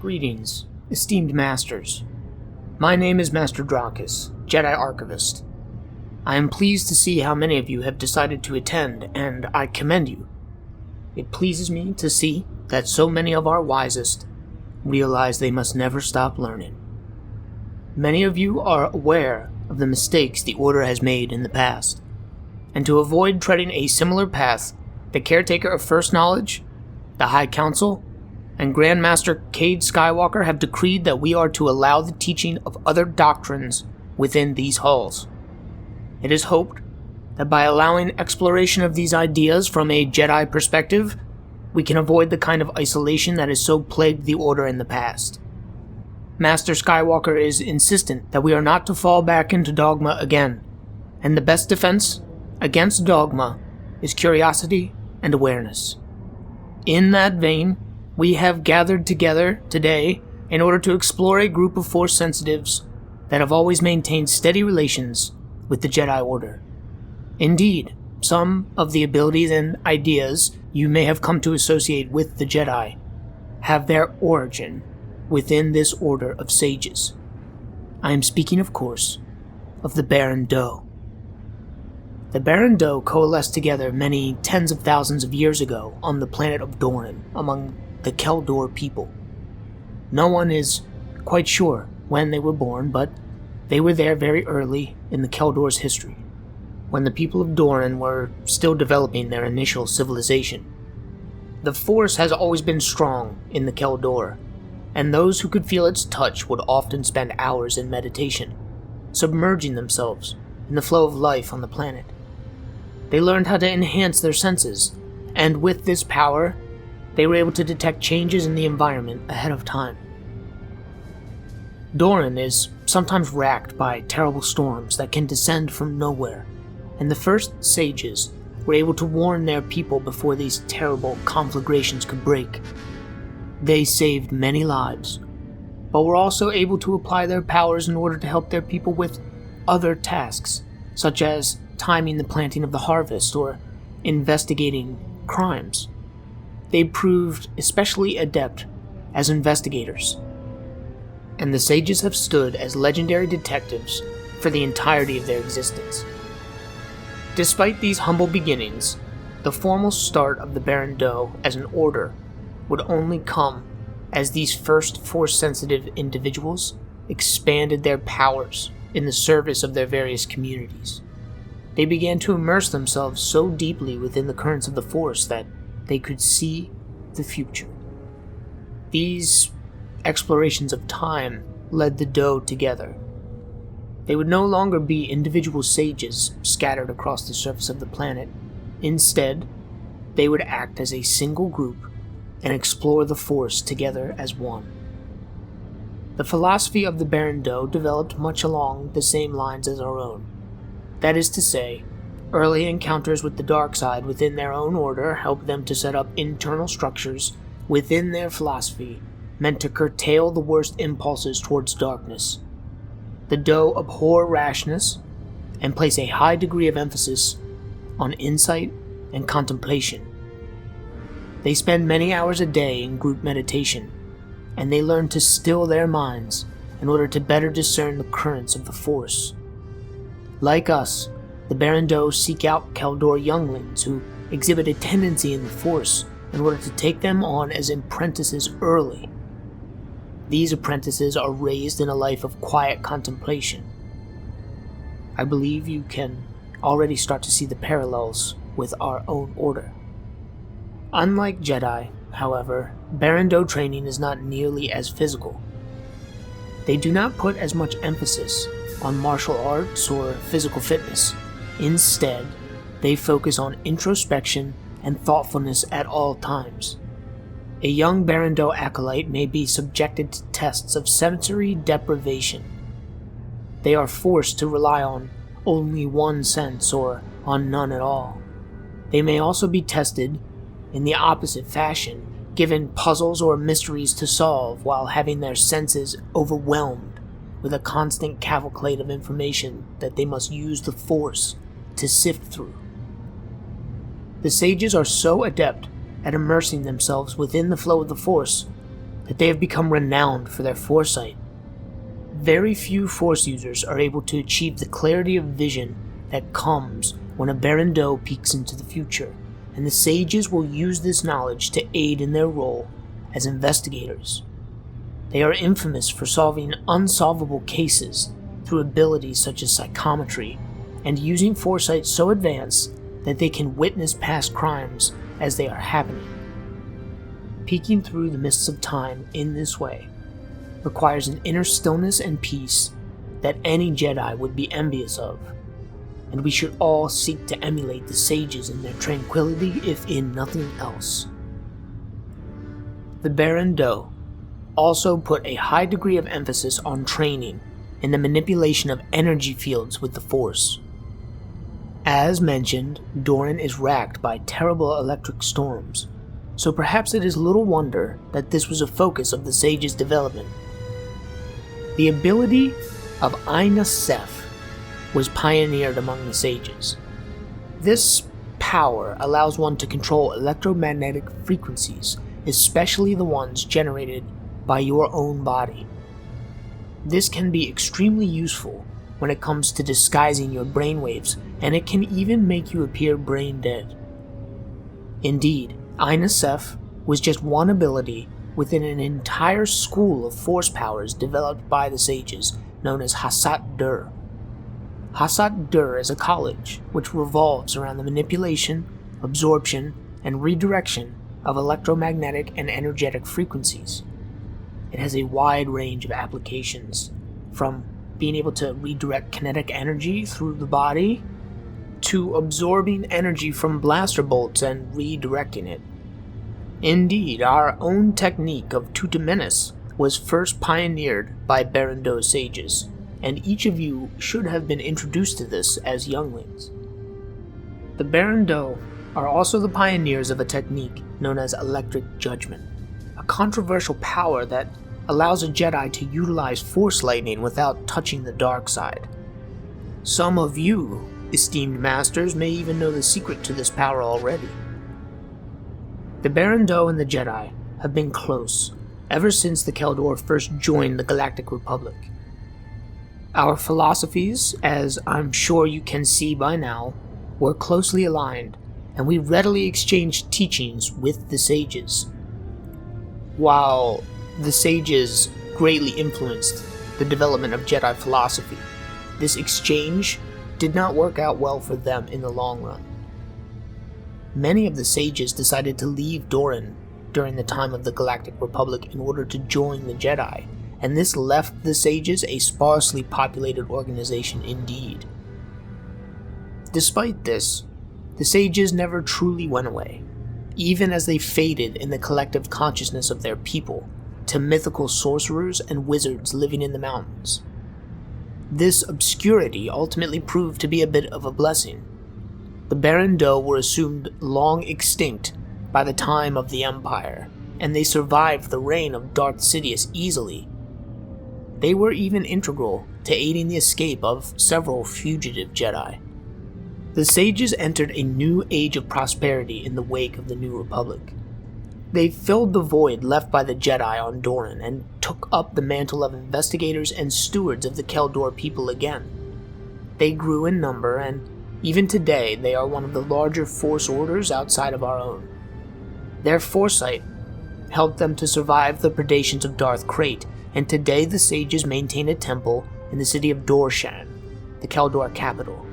Greetings, esteemed masters. My name is Master Drakus, Jedi Archivist. I am pleased to see how many of you have decided to attend, and I commend you. It pleases me to see that so many of our wisest realize they must never stop learning. Many of you are aware of the mistakes the Order has made in the past, and to avoid treading a similar path, the Caretaker of First Knowledge, the High Council, and Grand Master Cade Skywalker have decreed that we are to allow the teaching of other doctrines within these halls. It is hoped that by allowing exploration of these ideas from a Jedi perspective, we can avoid the kind of isolation that has so plagued the Order in the past. Master Skywalker is insistent that we are not to fall back into dogma again, and the best defense against dogma is curiosity and awareness. In that vein, we have gathered together today in order to explore a group of Force sensitives that have always maintained steady relations with the Jedi Order. Indeed, some of the abilities and ideas you may have come to associate with the Jedi have their origin within this order of sages. I am speaking, of course, of the Baran Do. The Baran Do coalesced together many tens of thousands of years ago on the planet of Doran among the Kel Dor people. No one is quite sure when they were born, but they were there very early in the Kel Dor's history, when the people of Doran were still developing their initial civilization. The Force has always been strong in the Kel Dor, and those who could feel its touch would often spend hours in meditation, submerging themselves in the flow of life on the planet. They learned how to enhance their senses, and with this power, they were able to detect changes in the environment ahead of time. Doran is sometimes racked by terrible storms that can descend from nowhere, and the first sages were able to warn their people before these terrible conflagrations could break. They saved many lives, but were also able to apply their powers in order to help their people with other tasks, such as timing the planting of the harvest or investigating crimes. They proved especially adept as investigators, and the sages have stood as legendary detectives for the entirety of their existence. Despite these humble beginnings, the formal start of the Baran Do as an order would only come as these first Force-sensitive individuals expanded their powers in the service of their various communities. They began to immerse themselves so deeply within the currents of the Force that they could see the future. These explorations of time led the Do together. They would no longer be individual sages scattered across the surface of the planet. Instead, they would act as a single group and explore the Force together as one. The philosophy of the Baran Do developed much along the same lines as our own. That is to say, early encounters with the dark side within their own order helped them to set up internal structures within their philosophy meant to curtail the worst impulses towards darkness. The Do abhor rashness and place a high degree of emphasis on insight and contemplation. They spend many hours a day in group meditation, and they learn to still their minds in order to better discern the currents of the Force. Like us, the Baran Do seek out Kel Dor younglings who exhibit a tendency in the Force in order to take them on as apprentices early. These apprentices are raised in a life of quiet contemplation. I believe you can already start to see the parallels with our own order. Unlike Jedi, however, Baran Do training is not nearly as physical. They do not put as much emphasis on martial arts or physical fitness. Instead, they focus on introspection and thoughtfulness at all times. A young Baran Do acolyte may be subjected to tests of sensory deprivation. They are forced to rely on only one sense or on none at all. They may also be tested in the opposite fashion, given puzzles or mysteries to solve while having their senses overwhelmed with a constant cavalcade of information that they must use the Force to sift through. The sages are so adept at immersing themselves within the flow of the Force that they have become renowned for their foresight. Very few Force users are able to achieve the clarity of vision that comes when a Baran Do peeks into the future, and the sages will use this knowledge to aid in their role as investigators. They are infamous for solving unsolvable cases through abilities such as psychometry, and using foresight so advanced that they can witness past crimes as they are happening. Peeking through the mists of time in this way requires an inner stillness and peace that any Jedi would be envious of, and we should all seek to emulate the sages in their tranquility if in nothing else. The Baran Do also put a high degree of emphasis on training in the manipulation of energy fields with the Force. As mentioned, Doran is racked by terrible electric storms, so perhaps it is little wonder that this was a focus of the sage's development. The ability of Aina Seth was pioneered among the sages. This power allows one to control electromagnetic frequencies, especially the ones generated by your own body. This can be extremely useful when it comes to disguising your brainwaves, and it can even make you appear brain dead. Indeed, Aina Seth was just one ability within an entire school of force powers developed by the sages, known as Hasat Dur. Hasat Dur is a college which revolves around the manipulation, absorption, and redirection of electromagnetic and energetic frequencies. It has a wide range of applications, from being able to redirect kinetic energy through the body, to absorbing energy from blaster bolts and redirecting it. Indeed, our own technique of Tutamenis was first pioneered by Baran Do sages, and each of you should have been introduced to this as younglings. The Baran Do are also the pioneers of a technique known as electric judgment, a controversial power that allows a Jedi to utilize Force lightning without touching the dark side. Some of you, esteemed masters, may even know the secret to this power already. The Baran Do and the Jedi have been close ever since the Kel Dor first joined the Galactic Republic. Our philosophies, as I'm sure you can see by now, were closely aligned, and we readily exchanged teachings with the sages. While the sages greatly influenced the development of Jedi philosophy, this exchange did not work out well for them in the long run. Many of the sages decided to leave Doran during the time of the Galactic Republic in order to join the Jedi, and this left the sages a sparsely populated organization indeed. Despite this, the sages never truly went away, even as they faded in the collective consciousness of their people to mythical sorcerers and wizards living in the mountains. This obscurity ultimately proved to be a bit of a blessing. The Baran Do were assumed long extinct by the time of the Empire, and they survived the reign of Darth Sidious easily. They were even integral to aiding the escape of several fugitive Jedi. The sages entered a new age of prosperity in the wake of the New Republic. They filled the void left by the Jedi on Doran and took up the mantle of investigators and stewards of the Kel Dor people again. They grew in number, and even today they are one of the larger Force orders outside of our own. Their foresight helped them to survive the predations of Darth Krayt, and today the sages maintain a temple in the city of Dorshan, the Kel Dor capital.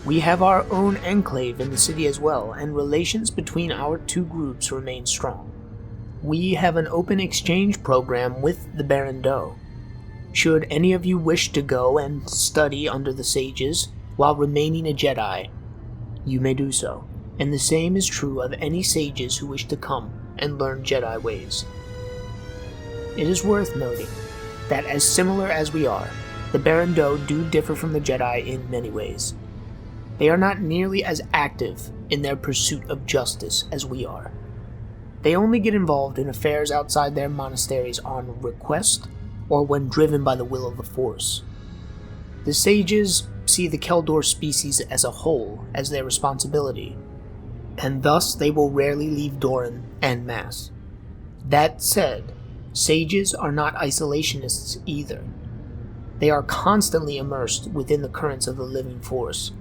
We have our own enclave in the city as well, and relations between our two groups remain strong. We have an open exchange program with the Baran Do. Should any of you wish to go and study under the sages while remaining a Jedi, you may do so, and the same is true of any sages who wish to come and learn Jedi ways. It is worth noting that as similar as we are, the Baran Do do differ from the Jedi in many ways. They are not nearly as active in their pursuit of justice as we are. They only get involved in affairs outside their monasteries on request or when driven by the will of the Force. The sages see the Kel Dor species as a whole as their responsibility, and thus they will rarely leave Doran en masse. That said, Sages are not isolationists either. They are constantly immersed within the currents of the living Force,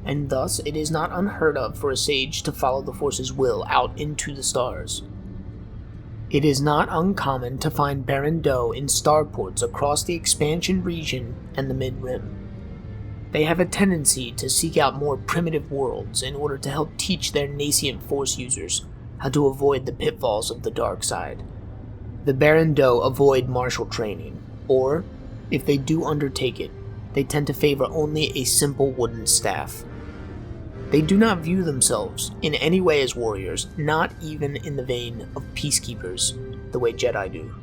and thus it is not unheard of for a sage to follow the Force's will out into the stars. It is not uncommon to find Baran Do in starports across the expansion region and the Mid-Rim. They have a tendency to seek out more primitive worlds in order to help teach their nascent Force users how to avoid the pitfalls of the dark side. The Baran Do avoid martial training, or, if they do undertake it, they tend to favor only a simple wooden staff. They do not view themselves in any way as warriors, not even in the vein of peacekeepers, the way Jedi do.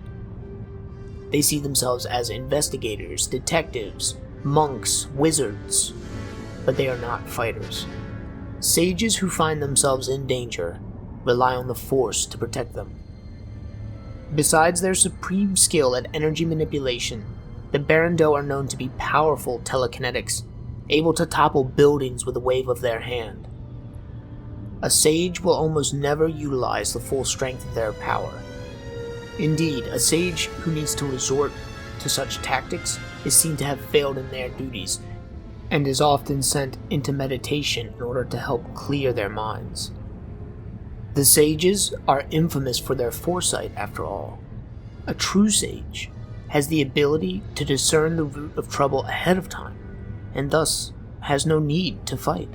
They see themselves as investigators, detectives, monks, wizards, but they are not fighters. Sages who find themselves in danger rely on the Force to protect them. Besides their supreme skill at energy manipulation, the Baran Do are known to be powerful telekinetics, able to topple buildings with a wave of their hand. A sage will almost never utilize the full strength of their power. Indeed, a sage who needs to resort to such tactics is seen to have failed in their duties, and is often sent into meditation in order to help clear their minds. The sages are infamous for their foresight, after all. A true sage has the ability to discern the root of trouble ahead of time, and thus has no need to fight.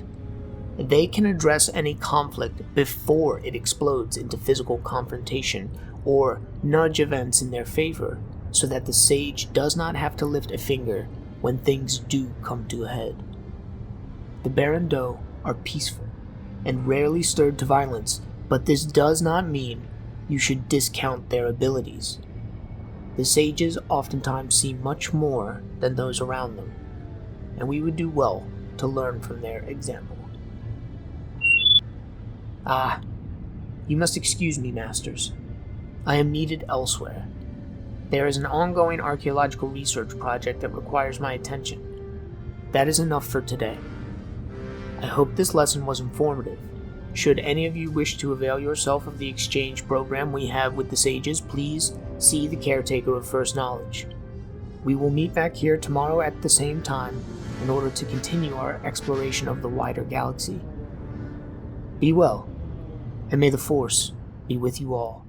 They can address any conflict before it explodes into physical confrontation, or nudge events in their favor, so that the sage does not have to lift a finger when things do come to a head. The Baran Do are peaceful, and rarely stirred to violence, but this does not mean you should discount their abilities. The sages oftentimes see much more than those around them, and we would do well to learn from their example. You must excuse me, Masters. I am needed elsewhere. There is an ongoing archaeological research project that requires my attention. That is enough for today. I hope this lesson was informative. Should any of you wish to avail yourself of the exchange program we have with the sages, please see the Caretaker of First Knowledge. We will meet back here tomorrow at the same time in order to continue our exploration of the wider galaxy. Be well, and may the Force be with you all.